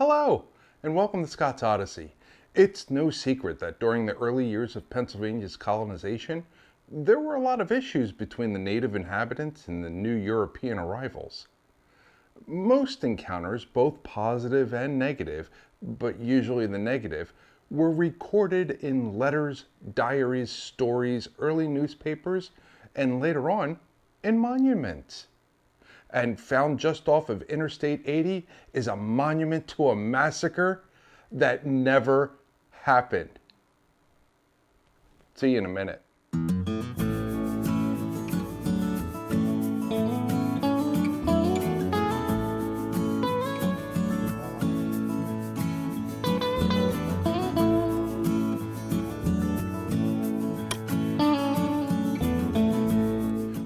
Hello, and welcome to Scott's Odyssey. It's no secret that during the early years of Pennsylvania's colonization, there were a lot of issues between the native inhabitants and the new European arrivals. Most encounters, both positive and negative, but usually the negative, were recorded in letters, diaries, stories, early newspapers, and later on, in monuments. And found just off of Interstate 80 is a monument to a massacre that never happened. See you in a minute.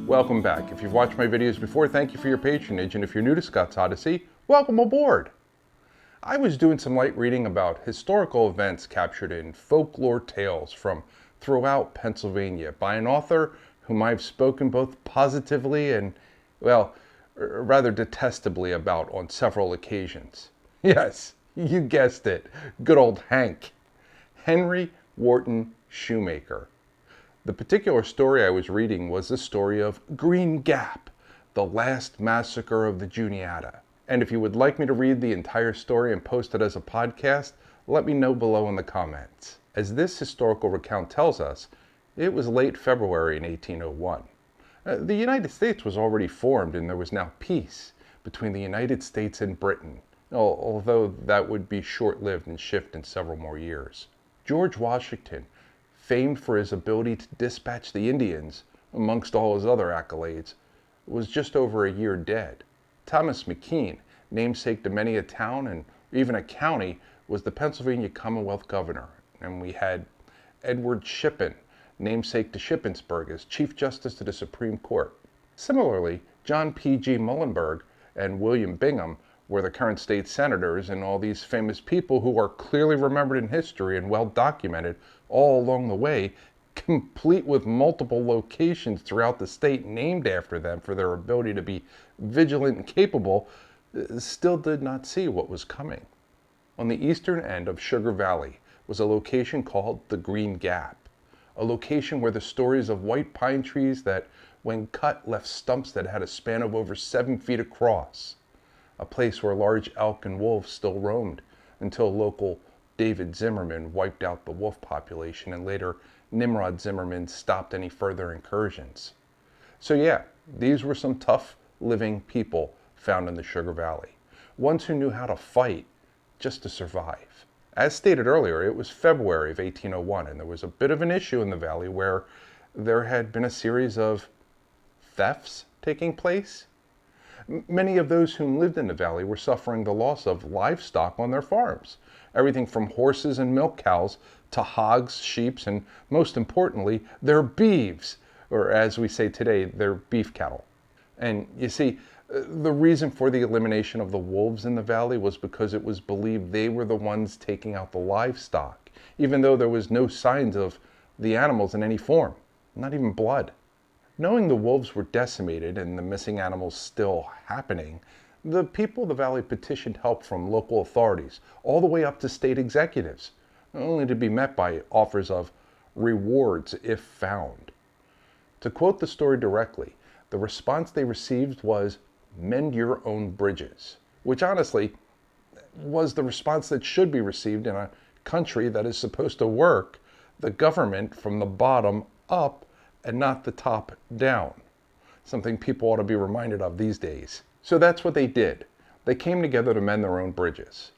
Welcome back. If you've watched my videos before, thank you for your patronage, and if you're new to Scott's Odyssey, welcome aboard. I was doing some light reading about historical events captured in folklore tales from throughout Pennsylvania by an author whom I've spoken both positively and, well, rather detestably about on several occasions. Yes, you guessed it, good old Hank. Henry Wharton Shoemaker. The particular story I was reading was the story of Greene Gap, the last massacre of the Juniata. And if you would like me to read the entire story and post it as a podcast, let me know below in the comments. As this historical recount tells us, it was late February in 1801. The United States was already formed and there was now peace between the United States and Britain, although that would be short-lived and shift in several more years. George Washington, famed for his ability to dispatch the Indians, amongst all his other accolades, was just over a year dead. Thomas McKean, namesake to many a town and even a county, was the Pennsylvania Commonwealth governor. And we had Edward Shippen, namesake to Shippensburg, as Chief Justice to the Supreme Court. Similarly, John P.G. Muhlenberg and William Bingham were the current state senators, and all these famous people who are clearly remembered in history and well documented all along the way, complete with multiple locations throughout the state named after them for their ability to be vigilant and capable, still did not see what was coming. On the eastern end of Sugar Valley was a location called the Greene Gap, a location where the stories of white pine trees that, when cut, left stumps that had a span of over 7 feet across, a place where large elk and wolves still roamed until local David Zimmerman wiped out the wolf population, and later Nimrod Zimmerman stopped any further incursions. So yeah, these were some tough living people found in the Sugar Valley, ones who knew how to fight just to survive. As stated earlier, it was February of 1801, and there was a bit of an issue in the valley where there had been a series of thefts taking place. Many of those who lived in the valley were suffering the loss of livestock on their farms. Everything from horses and milk cows to hogs, sheep, and most importantly, their beeves, or as we say today, their beef cattle. And you see, the reason for the elimination of the wolves in the valley was because it was believed they were the ones taking out the livestock, even though there was no signs of the animals in any form, not even blood. Knowing the wolves were decimated and the missing animals still happening, the people of the valley petitioned help from local authorities, all the way up to state executives, only to be met by offers of rewards if found. To quote the story directly, the response they received was, "Mend your own bridges," which honestly was the response that should be received in a country that is supposed to work the government from the bottom up and not the top down. Something people ought to be reminded of these days. So that's what they did. They came together to mend their own bridges.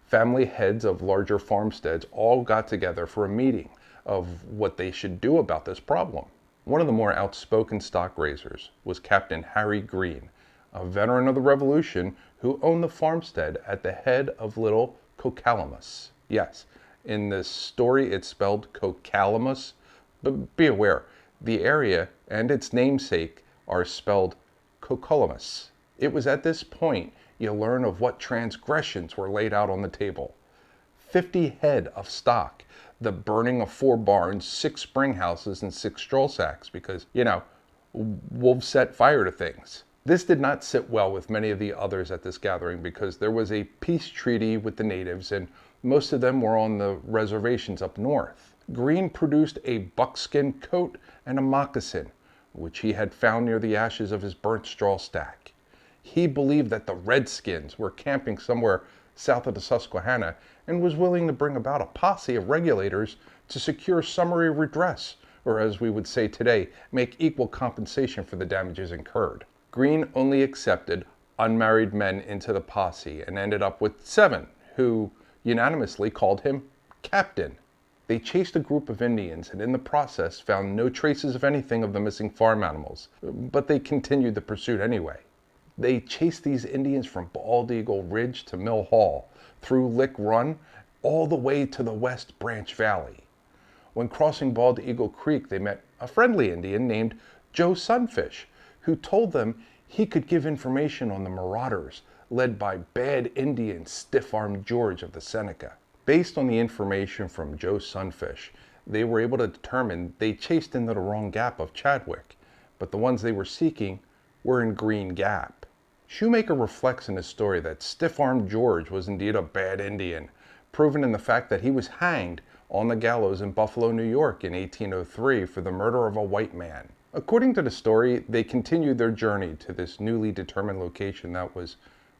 Family heads of larger farmsteads all got together for a meeting of what they should do about this problem. One of the more outspoken stock raisers was Captain Harry Greene, a veteran of the Revolution who owned the farmstead at the head of Little Cocalamus. Yes, in this story it's spelled Cocalamus, but be aware, the area and its namesake are spelled Cocalamus. It was at this point you learn of what transgressions were laid out on the table. 50 head of stock, the burning of 4 barns, 6 spring houses, and 6 straw sacks because, wolves set fire to things. This did not sit well with many of the others at this gathering because there was a peace treaty with the natives and most of them were on the reservations up north. Greene produced a buckskin coat and a moccasin, which he had found near the ashes of his burnt straw stack. He believed that the Redskins were camping somewhere south of the Susquehanna and was willing to bring about a posse of regulators to secure summary redress, or as we would say today, make equal compensation for the damages incurred. Greene only accepted unmarried men into the posse and ended up with 7 who unanimously called him Captain. They chased a group of Indians and in the process found no traces of anything of the missing farm animals, but they continued the pursuit anyway. They chased these Indians from Bald Eagle Ridge to Mill Hall, through Lick Run, all the way to the West Branch Valley. When crossing Bald Eagle Creek, they met a friendly Indian named Joe Sunfish, who told them he could give information on the marauders led by bad Indian Stiff-Armed George of the Seneca. Based on the information from Joe Sunfish, they were able to determine they chased into the wrong gap of Chadwick, but the ones they were seeking were in Greene Gap. Shoemaker reflects in his story that Stiff-Armed George was indeed a bad Indian, proven in the fact that he was hanged on the gallows in Buffalo, New York in 1803 for the murder of a white man. According to the story, they continued their journey to this newly determined location that was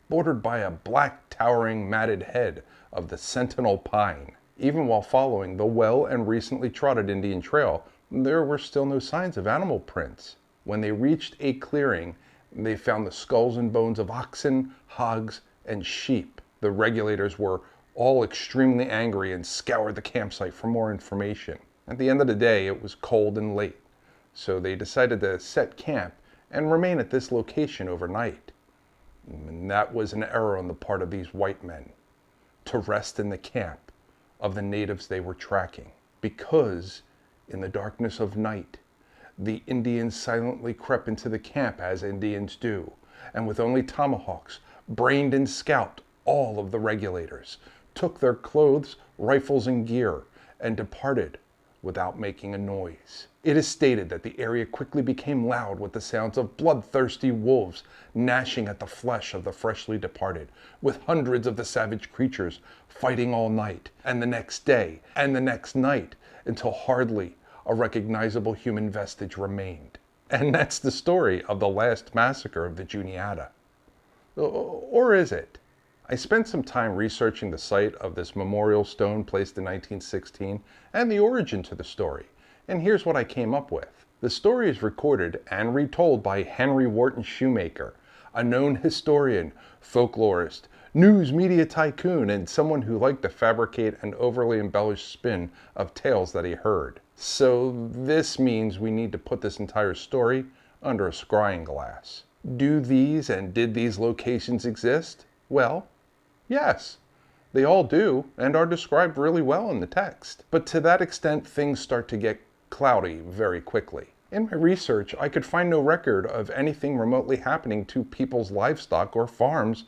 bordered by a black towering matted head of the Sentinel Pine. Even while following the well and recently trotted Indian trail, there were still no signs of animal prints. When they reached a clearing, they found the skulls and bones of oxen, hogs, and sheep. The regulators were all extremely angry and scoured the campsite for more information. At the end of the day, it was cold and late, so they decided to set camp and remain at this location overnight. And that was an error on the part of these white men, to rest in the camp of the natives they were tracking, because in the darkness of night, the Indians silently crept into the camp as Indians do, and with only tomahawks, brained and scalped all of the regulators, took their clothes, rifles, and gear, and departed without making a noise. It is stated that the area quickly became loud with the sounds of bloodthirsty wolves gnashing at the flesh of the freshly departed, with hundreds of the savage creatures fighting all night, and the next day, and the next night, until hardly a recognizable human vestige remained. And that's the story of the last massacre of the Juniata. Or is it? I spent some time researching the site of this memorial stone placed in 1916 and the origin to the story, and here's what I came up with. The story is recorded and retold by Henry Wharton Shoemaker, a known historian, folklorist, news media tycoon, and someone who liked to fabricate an overly embellished spin of tales that he heard. So this means we need to put this entire story under a scrying glass. Do these and did these locations exist? Well, yes, they all do and are described really well in the text. But to that extent, things start to get cloudy very quickly. In my research, I could find no record of anything remotely happening to people's livestock or farms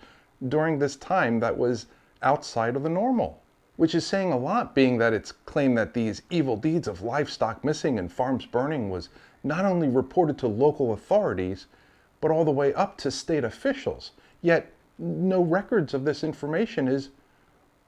during this time that was outside of the normal. Which is saying a lot, being that it's claimed that these evil deeds of livestock missing and farms burning was not only reported to local authorities, but all the way up to state officials. Yet no records of this information is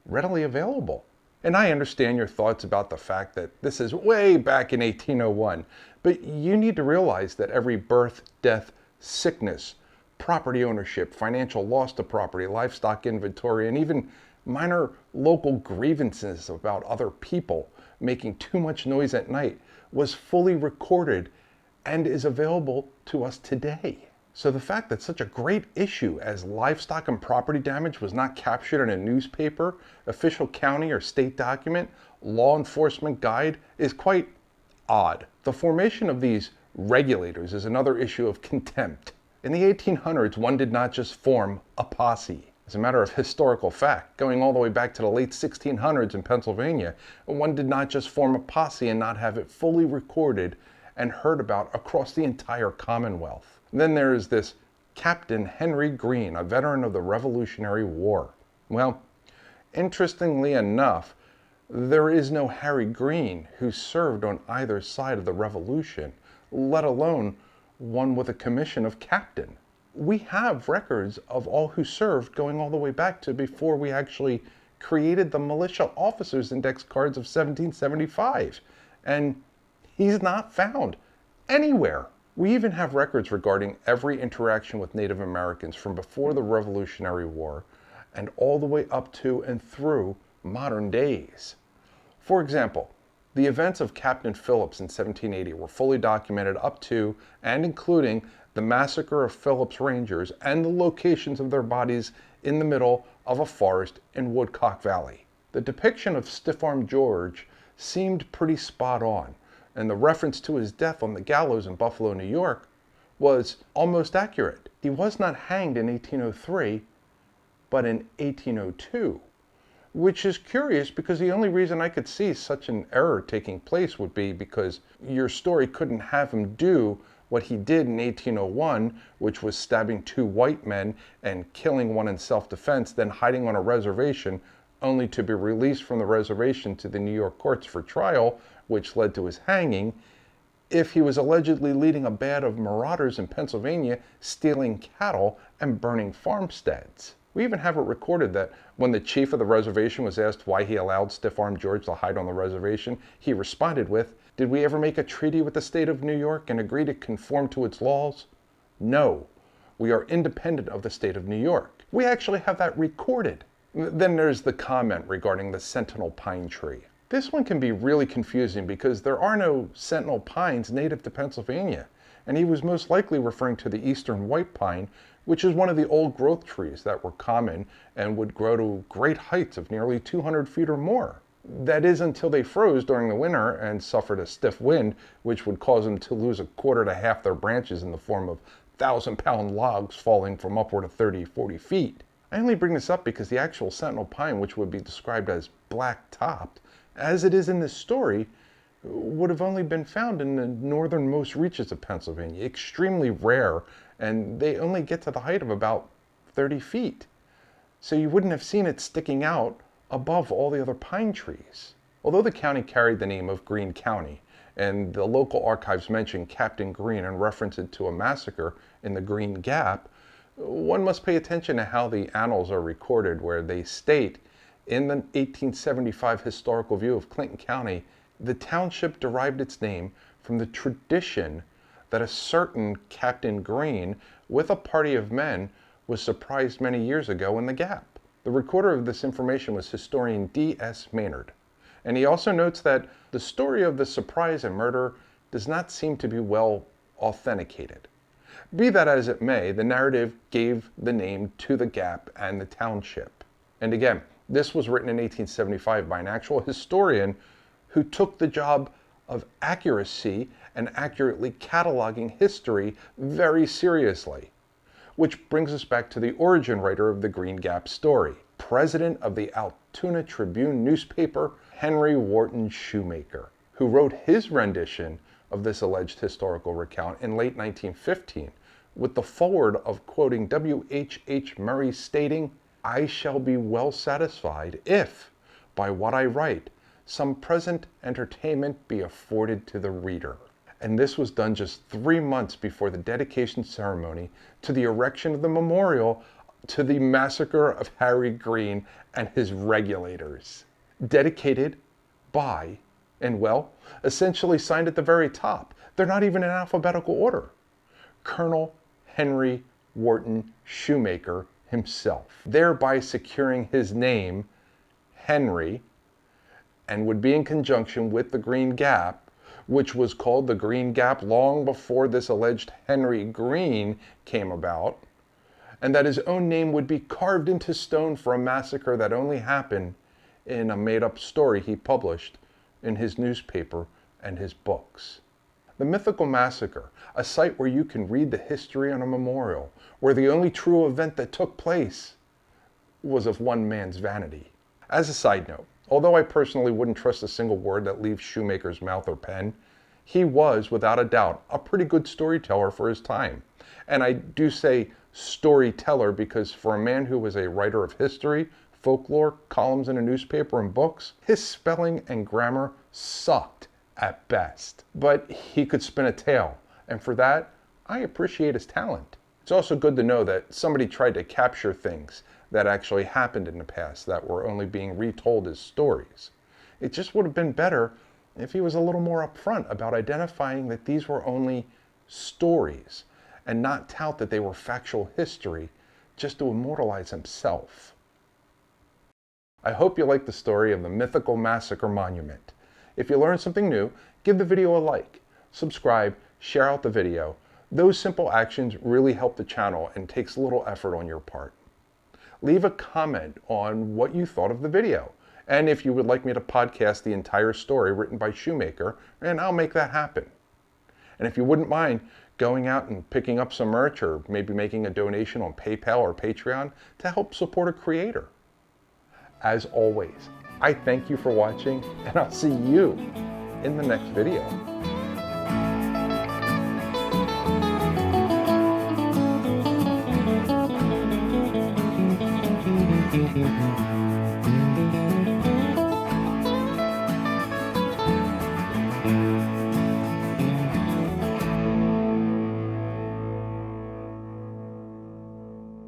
readily available. And I understand your thoughts about the fact that this is way back in 1801, but you need to realize that every birth, death, sickness, property ownership, financial loss to property, livestock inventory, and even minor local grievances about other people making too much noise at night was fully recorded and is available to us today. So the fact that such a great issue as livestock and property damage was not captured in a newspaper, official county or state document, law enforcement guide is quite odd. The formation of these regulators is another issue of contempt. In the 1800s, one did not just form a posse. As a matter of historical fact, going all the way back to the late 1600s in Pennsylvania, one did not just form a posse and not have it fully recorded and heard about across the entire Commonwealth. Then there is this Captain Henry Greene, a veteran of the Revolutionary War. Well, interestingly enough, there is no Harry Greene who served on either side of the Revolution, let alone one with a commission of captain. we have records of all who served going all the way back to before we actually created the Militia Officers Index cards of 1775. And he's not found anywhere. We even have records regarding every interaction with Native Americans from before the Revolutionary War and all the way up to and through modern days. For example, the events of Captain Phillips in 1780 were fully documented up to and including the massacre of Phillips Rangers and the locations of their bodies in the middle of a forest in Woodcock Valley. The depiction of Stiff-Armed George seemed pretty spot on, and the reference to his death on the gallows in Buffalo, New York was almost accurate. He was not hanged in 1803, but in 1802. Which is curious because the only reason I could see such an error taking place would be because your story couldn't have him do what he did in 1801, which was stabbing 2 white men and killing one in self-defense, then hiding on a reservation only to be released from the reservation to the New York courts for trial, which led to his hanging, if he was allegedly leading a band of marauders in Pennsylvania, stealing cattle and burning farmsteads. We even have it recorded that when the chief of the reservation was asked why he allowed Stiff-Armed George to hide on the reservation, he responded with, "Did we ever make a treaty with the state of New York and agree to conform to its laws? No. We are independent of the state of New York." We actually have that recorded. Then there's the comment regarding the sentinel pine tree. This one can be really confusing because there are no sentinel pines native to Pennsylvania, and he was most likely referring to the eastern white pine, which is one of the old growth trees that were common and would grow to great heights of nearly 200 feet or more. That is until they froze during the winter and suffered a stiff wind, which would cause them to lose a quarter to half their branches in the form of 1,000-pound logs falling from upward of 30, 40 feet. I only bring this up because the actual sentinel pine, which would be described as black-topped, as it is in this story, would have only been found in the northernmost reaches of Pennsylvania, extremely rare, and they only get to the height of about 30 feet. So you wouldn't have seen it sticking out above all the other pine trees. Although the county carried the name of Greene County, and the local archives mention Captain Greene and reference it to a massacre in the Greene Gap, one must pay attention to how the annals are recorded, where they state in the 1875 historical view of Clinton County, the township derived its name from the tradition that a certain Captain Greene, with a party of men, was surprised many years ago in the Gap. The recorder of this information was historian D.S. Maynard, and he also notes that the story of the surprise and murder does not seem to be well authenticated. Be that as it may, the narrative gave the name to the Gap and the township. And again, this was written in 1875 by an actual historian who took the job of accuracy and accurately cataloging history very seriously. Which brings us back to the origin writer of the Greene Gap story, president of the Altoona Tribune newspaper, Henry Wharton Shoemaker, who wrote his rendition of this alleged historical recount in late 1915, with the foreword of quoting W.H.H. Murray stating, "I shall be well satisfied if, by what I write, some present entertainment be afforded to the reader." And this was done just 3 months before the dedication ceremony to the erection of the memorial to the massacre of Harry Greene and his regulators. Dedicated by, and well, essentially signed at the very top. They're not even in alphabetical order. Colonel Henry Wharton Shoemaker himself, thereby securing his name, Henry, and would be in conjunction with the Greene Gap, which was called the Greene Gap long before this alleged Henry Greene came about, and that his own name would be carved into stone for a massacre that only happened in a made-up story he published in his newspaper and his books. The Mythical Massacre, a site where you can read the history on a memorial, where the only true event that took place was of one man's vanity. As a side note, although I personally wouldn't trust a single word that leaves Shoemaker's mouth or pen, he was, without a doubt, a pretty good storyteller for his time. And I do say storyteller because for a man who was a writer of history, folklore, columns in a newspaper, and books, his spelling and grammar sucked at best. But he could spin a tale, and for that, I appreciate his talent. It's also good to know that somebody tried to capture things that actually happened in the past that were only being retold as stories. It just would have been better if he was a little more upfront about identifying that these were only stories and not tout that they were factual history just to immortalize himself. I hope you liked the story of the Mythical Massacre Monument. If you learned something new, give the video a like, subscribe, share out the video. Those simple actions really help the channel and takes little effort on your part. Leave a comment on what you thought of the video, and if you would like me to podcast the entire story written by Shoemaker, and I'll make that happen. And if you wouldn't mind going out and picking up some merch or maybe making a donation on PayPal or Patreon to help support a creator. As always, I thank you for watching, and I'll see you in the next video. Thank you.